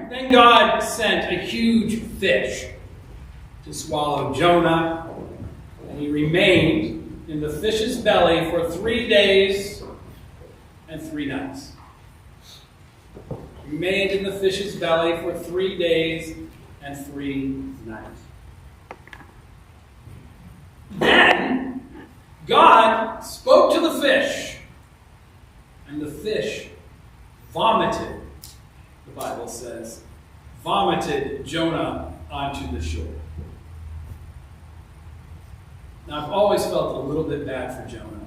Then God sent a huge fish to swallow Jonah, and he remained in the fish's belly for 3 days and 3 nights. He remained in the fish's belly for 3 days and 3 nights. Then God spoke to the fish, and the fish vomited, the Bible says, vomited Jonah onto the shore. Now, I've always felt a little bit bad for Jonah.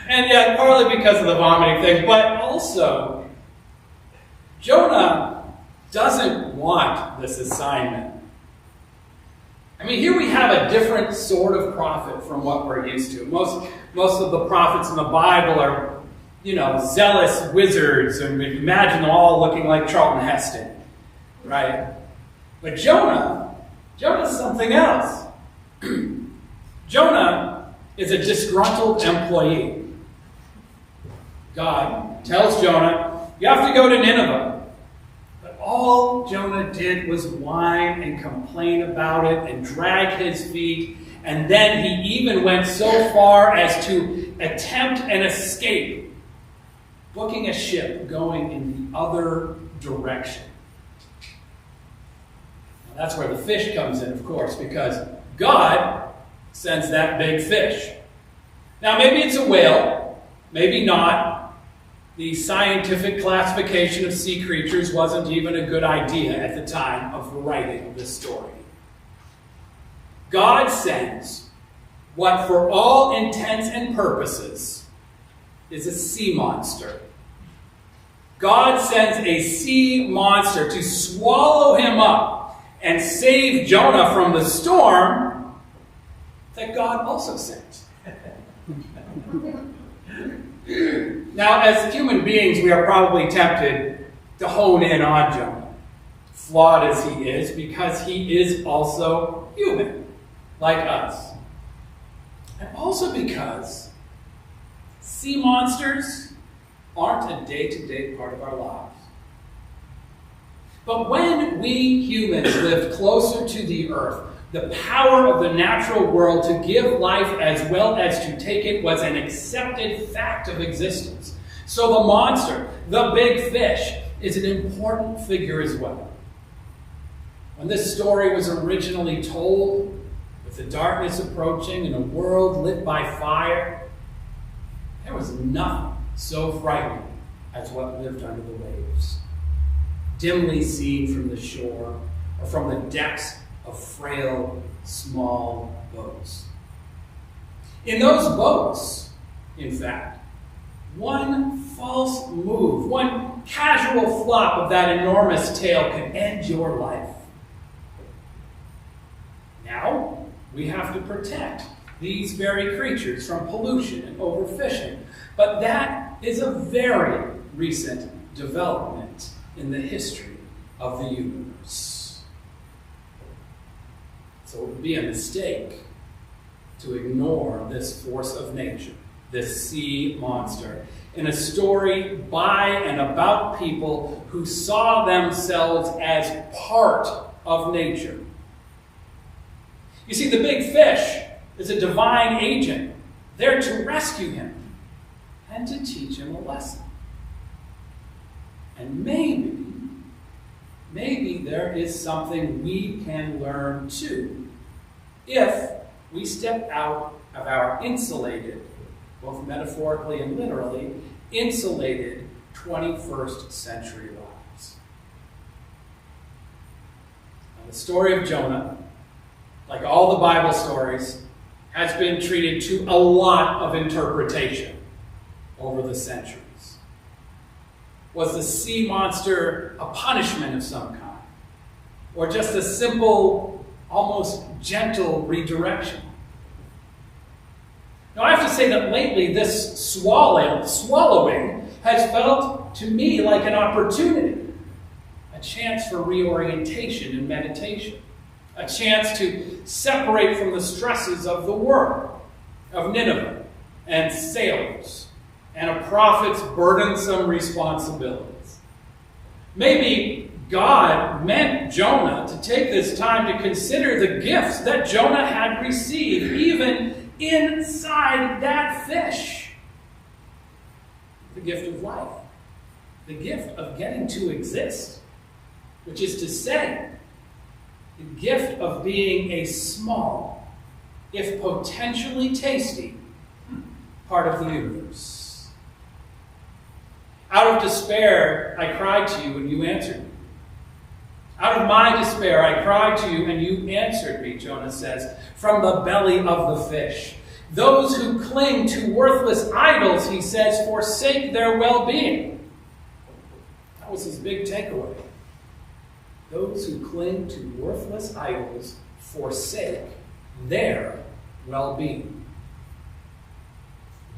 And yeah, partly because of the vomiting thing, but also, Jonah doesn't want this assignment. I mean, here we have a different sort of prophet from what we're used to. Most of the prophets in the Bible are, zealous wizards, and we imagine them all looking like Charlton Heston, right? But Jonah's something else. Jonah is a disgruntled employee. God tells Jonah, you have to go to Nineveh. But all Jonah did was whine and complain about it and drag his feet. And then he even went so far as to attempt an escape, booking a ship going in the other direction. Now, that's where the fish comes in, of course, because God sends that big fish. Now, maybe it's a whale, maybe not. The scientific classification of sea creatures wasn't even a good idea at the time of writing this story. God sends what, for all intents and purposes, is a sea monster. God sends a sea monster to swallow him up and save Jonah from the storm that God also sent. Now, as human beings, we are probably tempted to hone in on Jonah, flawed as he is, because he is also human, like us. And also because sea monsters aren't a day-to-day part of our lives. But when we humans lived closer to the earth, the power of the natural world to give life as well as to take it was an accepted fact of existence. So the monster, the big fish, is an important figure as well. When this story was originally told, with the darkness approaching and a world lit by fire, there was nothing so frightening as what lived under the waves, dimly seen from the shore or from the decks of frail, small boats. In those boats, in fact, one false move, one casual flop of that enormous tail could end your life. Now, we have to protect these very creatures from pollution and overfishing. But that is a very recent development in the history of the universe. So it would be a mistake to ignore this force of nature, this sea monster, in a story by and about people who saw themselves as part of nature. You see, the big fish is a divine agent there to rescue him and to teach him a lesson. And maybe there is something we can learn too, if we step out of our insulated, both metaphorically and literally, insulated 21st century lives. Now, the story of Jonah, like all the Bible stories, has been treated to a lot of interpretation over the centuries. Was the sea monster a punishment of some kind? Or just a simple, almost gentle redirection? Now, I have to say that lately this swallowing has felt to me like an opportunity, a chance for reorientation and meditation, a chance to separate from the stresses of the world, of Nineveh and sailors, and a prophet's burdensome responsibilities. Maybe God meant Jonah to take this time to consider the gifts that Jonah had received, even inside that fish. The gift of life. The gift of getting to exist. Which is to say, the gift of being a small, if potentially tasty, part of the universe. Out of despair, I cried to you and you answered me. Out of my despair, I cried to you and you answered me, Jonah says, from the belly of the fish. Those who cling to worthless idols, he says, forsake their well-being. That was his big takeaway. Those who cling to worthless idols forsake their well-being.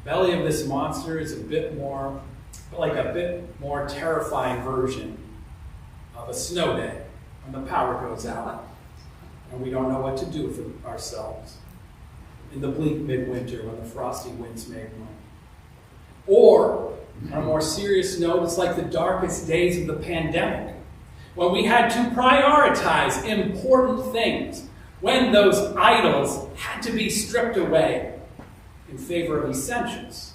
The belly of this monster is a bit more terrifying version of a snow day when the power goes out and we don't know what to do with ourselves. In the bleak midwinter when the frosty winds may run. Or, on a more serious note, it's like the darkest days of the pandemic, when we had to prioritize important things, when those idols had to be stripped away in favor of essentials,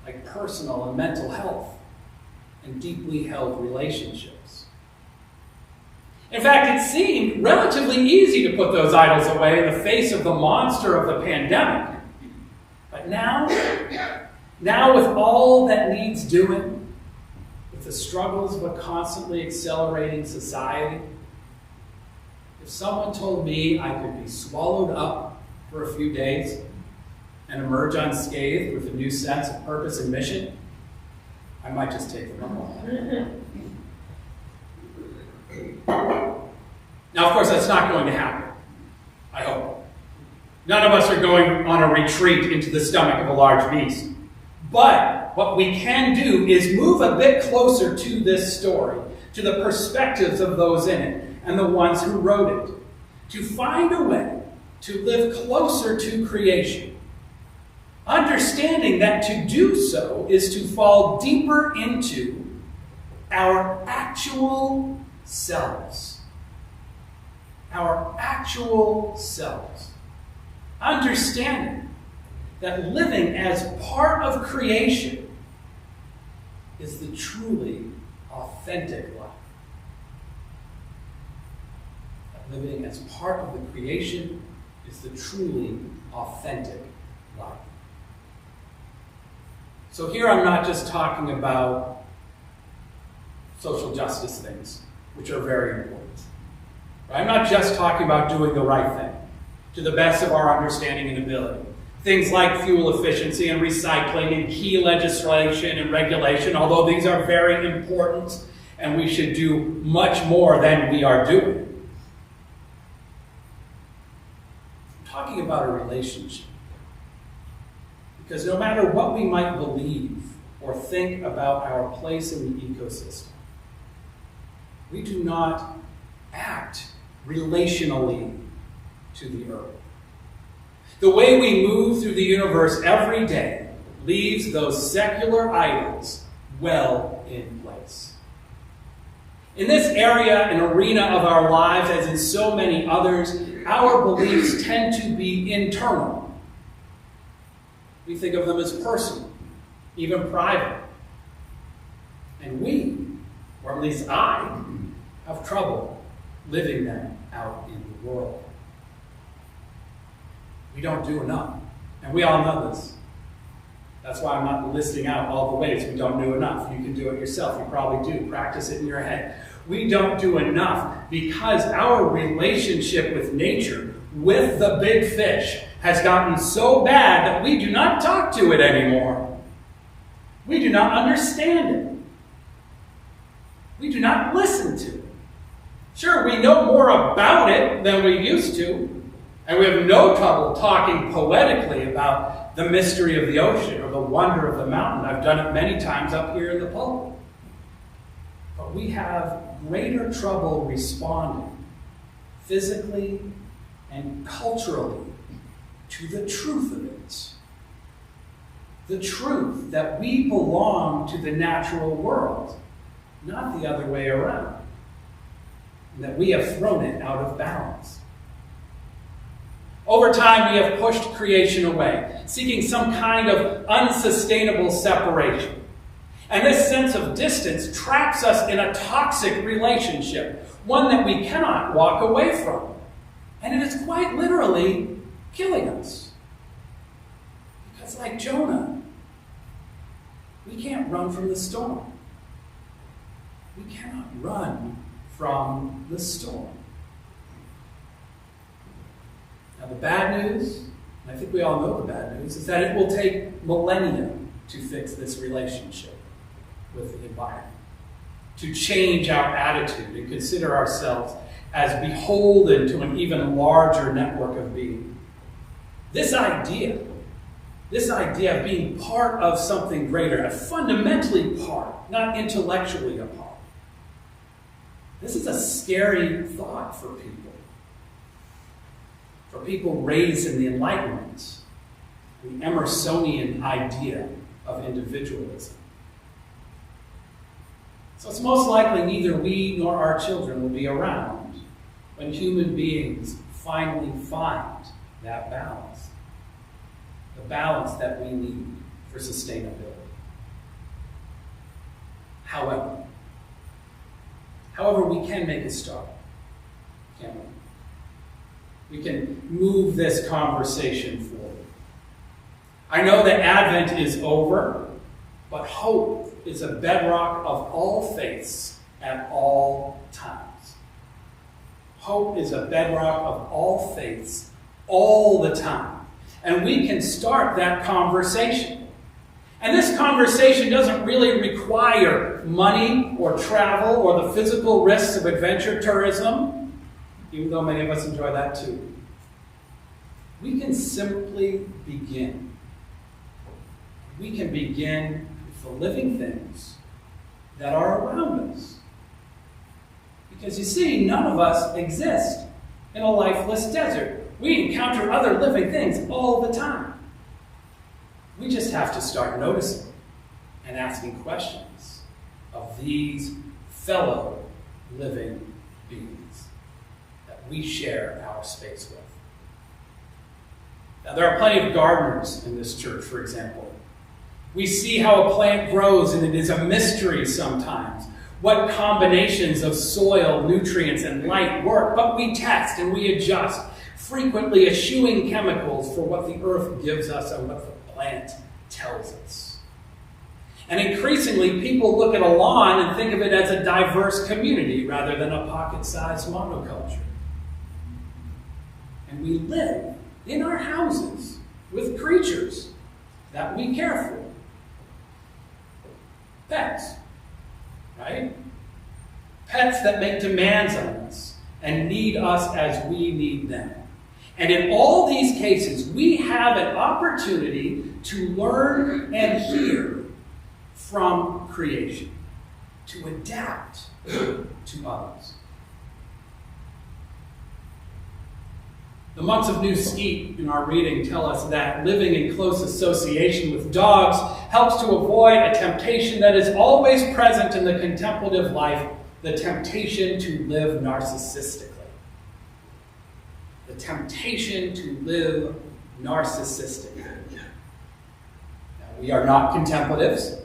like personal and mental health, and deeply held relationships. In fact, it seemed relatively easy to put those idols away in the face of the monster of the pandemic. But now with all that needs doing, with the struggles of a constantly accelerating society, if someone told me I could be swallowed up for a few days and emerge unscathed with a new sense of purpose and mission, I might just take them all. Now, of course, that's not going to happen. I hope. None of us are going on a retreat into the stomach of a large beast. But what we can do is move a bit closer to this story, to the perspectives of those in it and the ones who wrote it, to find a way to live closer to creation, understanding that to do so is to fall deeper into our actual selves. Our actual selves. Understanding that living as part of creation is the truly authentic life. That living as part of the creation is the truly authentic life. So here I'm not just talking about social justice things, which are very important. I'm not just talking about doing the right thing to the best of our understanding and ability. Things like fuel efficiency and recycling and key legislation and regulation, although these are very important and we should do much more than we are doing. I'm talking about a relationship. Because no matter what we might believe or think about our place in the ecosystem, we do not act relationally to the earth. The way we move through the universe every day leaves those secular idols well in place. In this area and arena of our lives, as in so many others, our beliefs tend to be internal. We think of them as personal, even private. And we, or at least I, have trouble living them out in the world. We don't do enough. And we all know this. That's why I'm not listing out all the ways we don't do enough. You can do it yourself. You probably do. Practice it in your head. We don't do enough because our relationship with nature, with the big fish, has gotten so bad that we do not talk to it anymore. We do not understand it. We do not listen to it. Sure, we know more about it than we used to, and we have no trouble talking poetically about the mystery of the ocean or the wonder of the mountain. I've done it many times up here in the pulpit. But we have greater trouble responding physically and culturally to the truth of it. The truth that we belong to the natural world, not the the other way around, and that we have thrown it out of balance. Over time, we have pushed creation away, seeking some kind of unsustainable separation. And this sense of distance traps us in a toxic relationship, one that we cannot walk away from. And it is quite literally killing us. Because like Jonah, we can't run from the storm. We cannot run from the storm. Now the bad news, and I think we all know the bad news, is that it will take millennia to fix this relationship with the environment, to change our attitude and consider ourselves as beholden to an even larger network of being. This idea of being part of something greater, a fundamentally part, not intellectually a part, this is a scary thought for people. For people raised in the Enlightenment, the Emersonian idea of individualism. So it's most likely neither we nor our children will be around when human beings finally find that balance. The balance that we need for sustainability. However, we can make a start, can't we? We can move this conversation forward. I know that Advent is over, but hope is a bedrock of all faiths at all times. Hope is a bedrock of all faiths all the time. And we can start that conversation. And this conversation doesn't really require money or travel or the physical risks of adventure tourism, even though many of us enjoy that too. We can simply begin. We can begin with the living things that are around us. Because you see, none of us exist in a lifeless desert. We encounter other living things all the time. We just have to start noticing and asking questions of these fellow living beings that we share our space with. Now, there are plenty of gardeners in this church, for example. We see how a plant grows, and it is a mystery sometimes what combinations of soil, nutrients, and light work, but we test and we adjust, frequently eschewing chemicals for what the earth gives us and what the plant tells us. And increasingly, people look at a lawn and think of it as a diverse community rather than a pocket-sized monoculture. And we live in our houses with creatures that we care for. Pets, right? Pets that make demands on us and need us as we need them. And in all these cases, we have an opportunity to learn and hear from creation, to adapt to others. The Monks of New Skete in our reading tell us that living in close association with dogs helps to avoid a temptation that is always present in the contemplative life, the temptation to live narcissistically. The temptation to live narcissistically. Now, we are not contemplatives,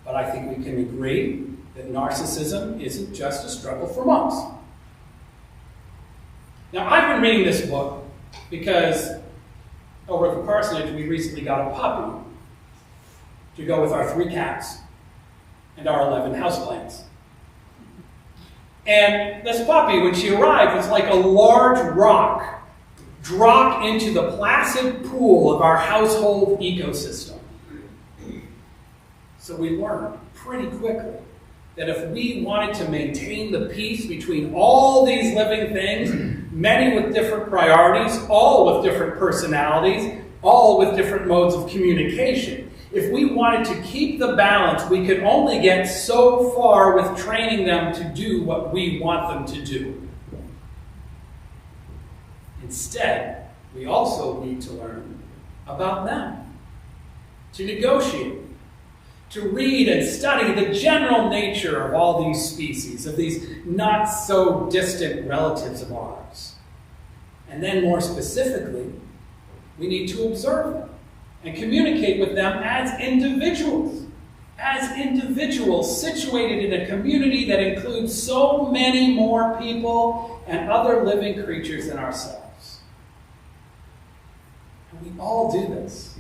but I think we can agree that narcissism isn't just a struggle for monks. Now, I've been reading this book because over at the parsonage we recently got a puppy to go with our 3 cats and our 11 houseplants. And this puppy, when she arrived, was like a large rock dropped into the placid pool of our household ecosystem. So we learned pretty quickly that if we wanted to maintain the peace between all these living things, many with different priorities, all with different personalities, all with different modes of communication, if we wanted to keep the balance, we could only get so far with training them to do what we want them to do. Instead, we also need to learn about them, to negotiate, to read and study the general nature of all these species, of these not so distant relatives of ours. And then more specifically, we need to observe them and communicate with them as individuals situated in a community that includes so many more people and other living creatures than ourselves. And we all do this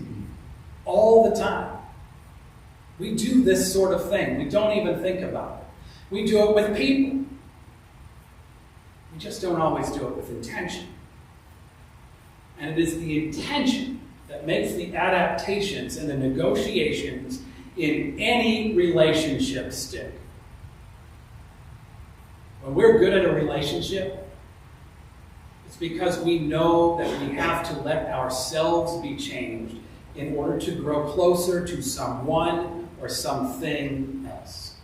all the time. We do this sort of thing. We don't even think about it. We do it with people. We just don't always do it with intention. And it is the intention that makes the adaptations and the negotiations in any relationship stick. When we're good at a relationship, it's because we know that we have to let ourselves be changed in order to grow closer to someone or something else.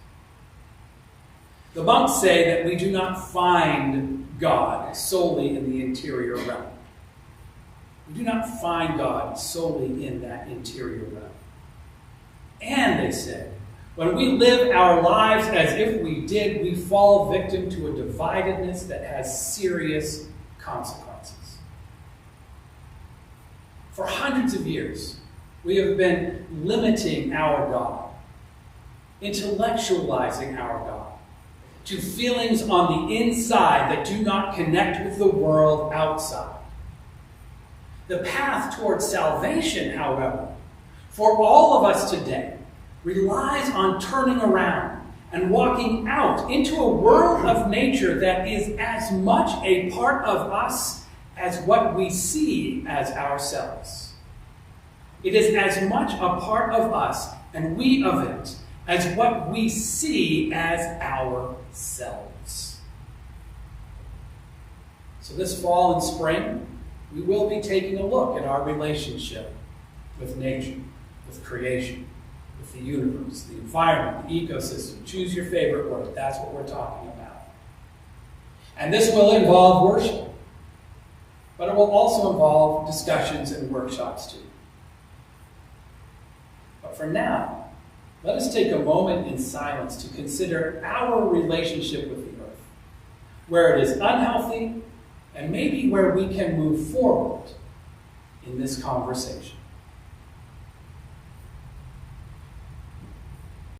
The monks say that we do not find God solely in the interior realm. We do not find God solely in that interior realm. And they say, when we live our lives as if we did, we fall victim to a dividedness that has serious consequences. For hundreds of years, we have been limiting our God, intellectualizing our God, to feelings on the inside that do not connect with the world outside. The path towards salvation, however, for all of us today, relies on turning around and walking out into a world of nature that is as much a part of us as what we see as ourselves. It is as much a part of us and we of it as what we see as ourselves. So this fall and spring, we will be taking a look at our relationship with nature, with creation, with the universe, the environment, the ecosystem. Choose your favorite word. That's what we're talking about. And this will involve worship, but it will also involve discussions and workshops too. But for now, let us take a moment in silence to consider our relationship with the earth, where it is unhealthy, and maybe where we can move forward in this conversation.